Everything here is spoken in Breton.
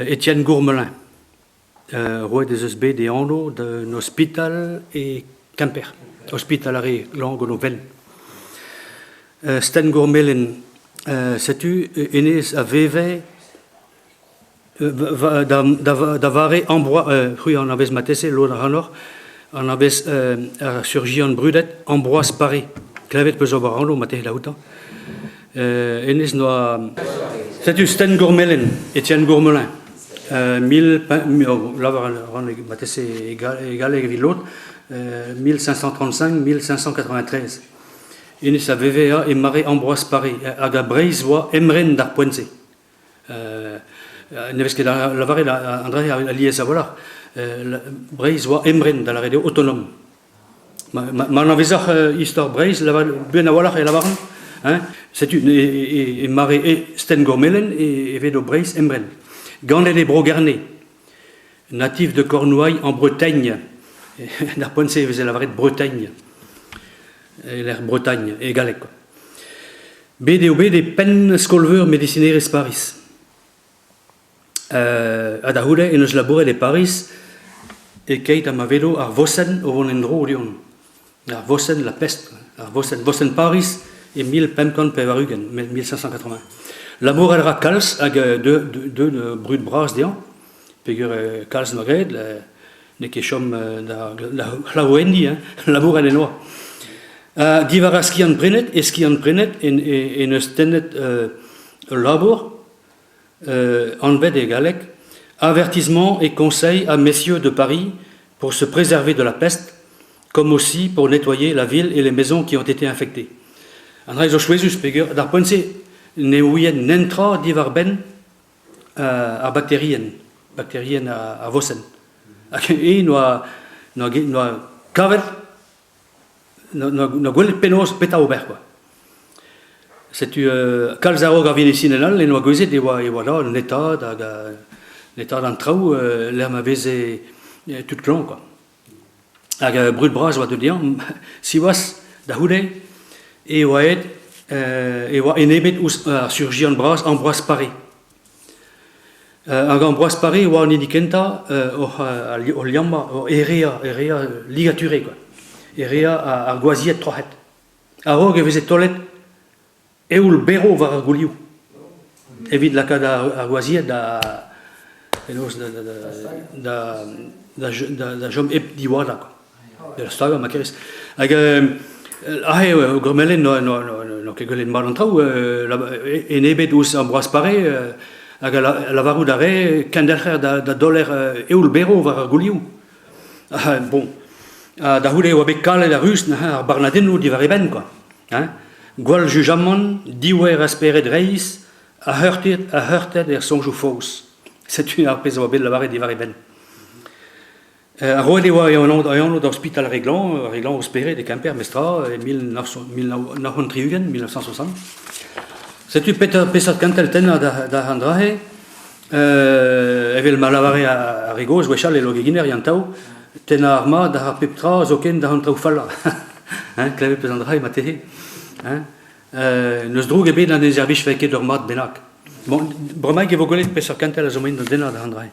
Étienne Gourmelin, roi des USB des Anneaux, d'un hôpital et Quimper, hospitalari longo novel. Sten Gourmelin, sais-tu, Enes aveve davare Ambroise, oui, on avait matese l'autre on avait surgi en brudet Ambroise Paris, clavet peso barano, mateh la outan. Enes noa, sais-tu, Sten Gourmelin, Étienne Gourmelin. 1535-1593. Inis a VVA et Marie Ambroise Paris, aga Breizwa Emren dar Poense. Neveske la vare André a lié ça voilà. Breizwa Emren dans la radio autonome. Ma navezar histoire Breiz la ben voilà et la varan. Hein, c'est une et Marie et Sten Gourmelin et Vedo Breiz Emren. Gandet Brogarnet, natif de Cornouailles en Bretagne. La pensée faisait la vraie de Bretagne. L'air Bretagne, et Galec. BDOB des peines scolveurs médicineres Paris. Adahude et nos labourés de Paris, et Kate Amavedo, à Vossen, au Vonendro, Orion. À Vossen, la peste. À Vossen Paris, et 1050 Pevarugen, 1580. L'amour era Kals, avec deux bruits de bras, figure Kals Nogred, les kéchom la Wendy, l'amour elle est noire. Divara skian prenet, et skian prenet, et ne stenet labor, en bed et galec, avertissement et conseil à messieurs de Paris pour se préserver de la peste, comme aussi pour nettoyer la ville et les maisons qui ont été infectées. André Joshwesus, figure, d'arpense, Neuien nentra divar ben a bactérien à Vossen. Et noa kaver no gwell penos peta ober quoi. C'est tu calzaro gavinesinenal les noa goizet et voilà l'état d'entrau l'air m'avait tout clan quoi. Ag brut bras va te dire si was da hude et waed et enebet surgi en bras Ambroise Paris. Ambroise Paris wa nidikenta au liamba erea ligaturé quoi. Erea à goisiet trohet. A rogue faisait toilette et où le béro va arguliu. Évite la cas à goisiet da jom ep diwala quoi. De la story ma keris. Gourmelin no que gueule mal entrau enebet us Ambroise Paris la varou d'arrêt kandelher da dollar eul bero var arguliu. Bon da hude wa bekal la rus na barnadenu di variben quoi. Hein? Gwal jugement diwe resperet reis a heurtet der sonju fous. C'est une arpèse wa bel la varé di variben. A roi de wa yon d'hospital réglant hospéré de Quimper Mestra 1960. C'est tu pesat cantel tena da Andrahe evel malavare a Rigos wechal et loginer yantau tena arma da peptra zoken da hantrau falla. Hein clave pesandrahe matehe. Hein nos droge be dans des services feke dormat benak. Bon bromai que vogolet pesat cantel a zomin dena da Andrahe.